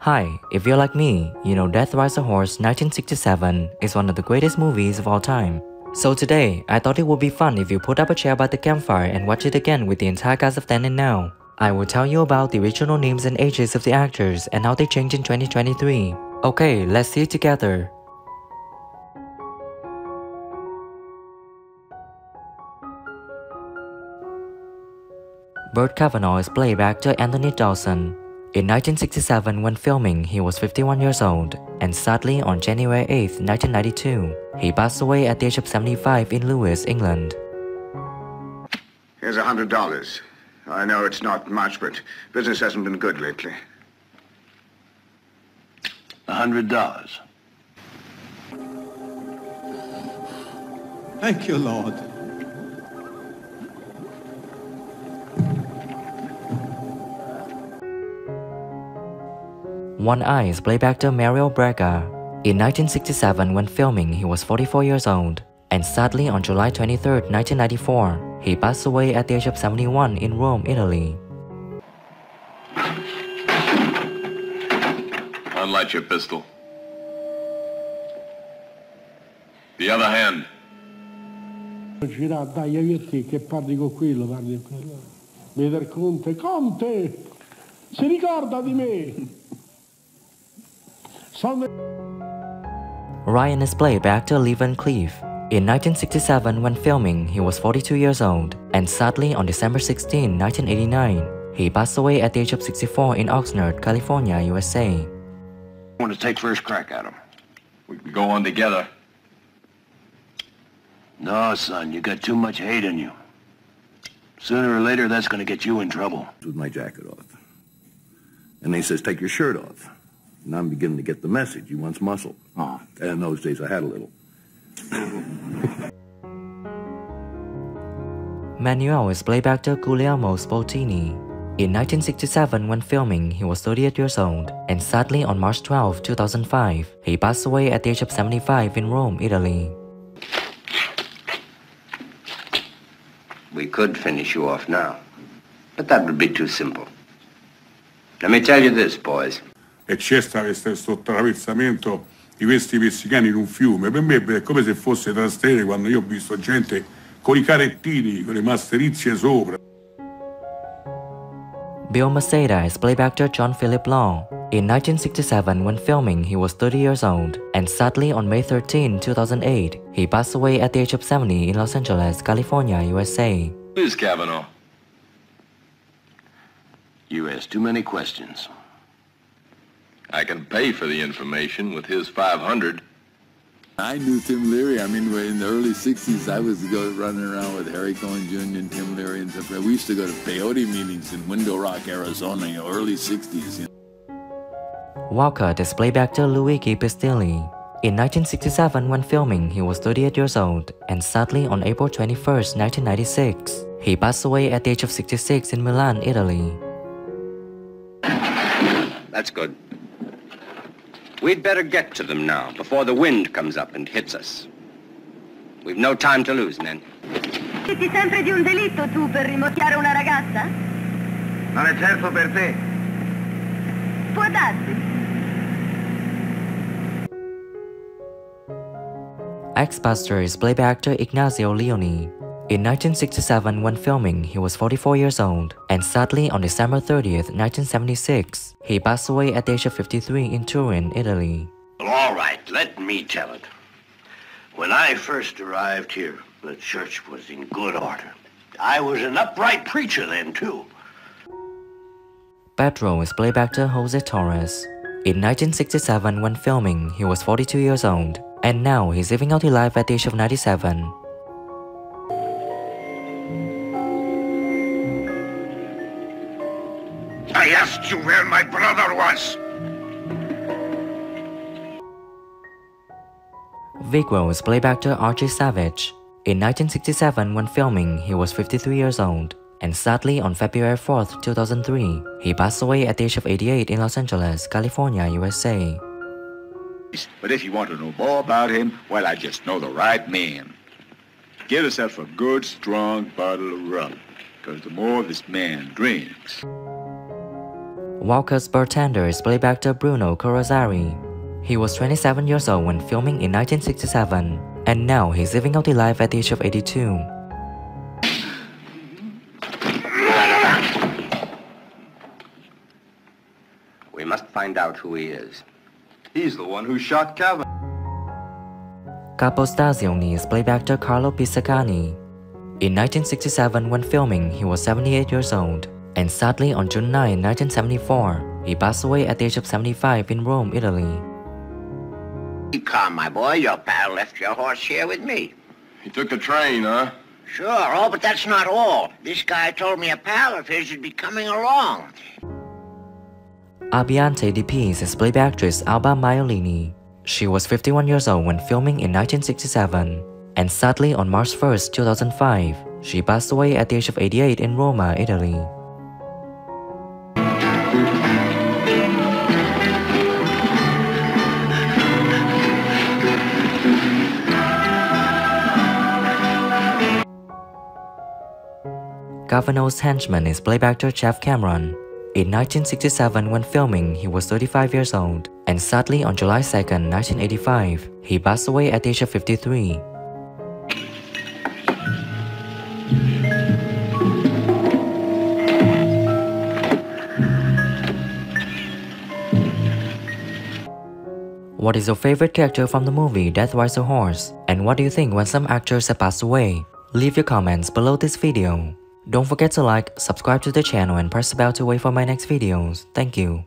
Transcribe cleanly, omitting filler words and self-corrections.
Hi, if you're like me, you know Death Rides a Horse 1967 is one of the greatest movies of all time. So today, I thought it would be fun if you put up a chair by the campfire and watch it again with the entire cast of then and now. I will tell you about the original names and ages of the actors and how they changed in 2023. Okay, let's see it together. Burt Kavanaugh is played by actor Anthony Dawson. In 1967, when filming, he was 51 years old, and sadly, on January 8, 1992, he passed away at the age of 75 in Lewes, England. Here's $100. I know it's not much, but business hasn't been good lately. $100. Thank you, Lord. One Eye is played by actor Mario Brega. In 1967, when filming, he was 44 years old, and sadly, on July 23, 1994, he passed away at the age of 71 in Rome, Italy. Unlight your pistol. The other hand. Dai, io te che parli con quello, parli con quello. Veder Conte, Conte! Si ricorda di me? Ryan is played by actor Lee Van Cleef. In 1967, when filming, he was 42 years old, and sadly, on December 16, 1989, he passed away at the age of 64 in Oxnard, California, USA. I want to take first crack at him. We can go on together. No, son, you got too much hate in you. Sooner or later, that's going to get you in trouble. With my jacket off. And he says, take your shirt off. And I'm beginning to get the message. He wants muscle. Oh. And in those days, I had a little. Manuel is played by actor Guglielmo Spoltini. In 1967, when filming, he was 38 years old, and sadly, on March 12, 2005, he passed away at the age of 75 in Rome, Italy. We could finish you off now, but that would be too simple. Let me tell you this, boys. E c'è questo attraversamento di questi messicani in un fiume. Per me è come se fosse Trastevere quando io ho visto gente con I carettini, con le masterizie sopra. Bill Maceda is played by actor John Phillip Law. In 1967, when filming, he was 30 years old, and sadly, on May 13, 2008, he passed away at the age of 70 in Los Angeles, California, USA. Who's Kavanaugh? You ask too many questions. I can pay for the information with his $500. I knew Tim Leary. I mean, in the early 60s, I was running around with Harry Cohen Jr. and Tim Leary and stuff. We used to go to peyote meetings in Window Rock, Arizona, in the early 60s. Walcott is played by actor Luigi Pistilli. In 1967, when filming, he was 38 years old, and sadly, on April 21, 1996, he passed away at the age of 66 in Milan, Italy. That's good. We'd better get to them now, before the wind comes up and hits us. We've no time to lose, men. Metti sempre di un delitto tu per rimorchiare una ragazza? Non è certo per te. Può darsi. X-Buster is played by actor Ignazio Leone. In 1967, when filming, he was 44 years old, and sadly, on December 30th, 1976, he passed away at the age of 53 in Turin, Italy. Well, all right, let me tell it. When I first arrived here, the church was in good order. I was an upright preacher then, too. Pedro is played by actor Jose Torres. In 1967, when filming, he was 42 years old, and now he's living out his life at the age of 97. I asked you where my brother was. Viggo is played by actor Archie Savage. In 1967, when filming, he was 53 years old, and sadly, on February 4, 2003, he passed away at the age of 88 in Los Angeles, California, USA. But if you want to know more about him, well, I just know the right man. Get yourself a good, strong bottle of rum, because the more this man drinks... Walker's bartender is played by actor Bruno Corazzari. He was 27 years old when filming in 1967, and now he's living out his life at the age of 82. We must find out who he is. He's the one who shot Calvin. Capo Stazioni is played by actor Carlo Pisacane. In 1967, when filming, he was 78 years old, and sadly on June 9, 1974, he passed away at the age of 75 in Rome, Italy. Keep calm, my boy. Your pal left your horse here with me. He took the train, huh? Sure. Oh, but that's not all. This guy told me a pal of his would be coming along. Abbiante di Peace is played by actress Alba Maiolini. She was 51 years old when filming in 1967, and sadly on March 1, 2005, she passed away at the age of 88 in Roma, Italy. Governor's henchman is played by actor Jeff Cameron. In 1967, when filming, he was 35 years old, and sadly on July 2, 1985, he passed away at the age of 53. What is your favorite character from the movie Death Rides a Horse? And what do you think when some actors have passed away? Leave your comments below this video. Don't forget to like, subscribe to the channel and press the bell to wait for my next videos. Thank you.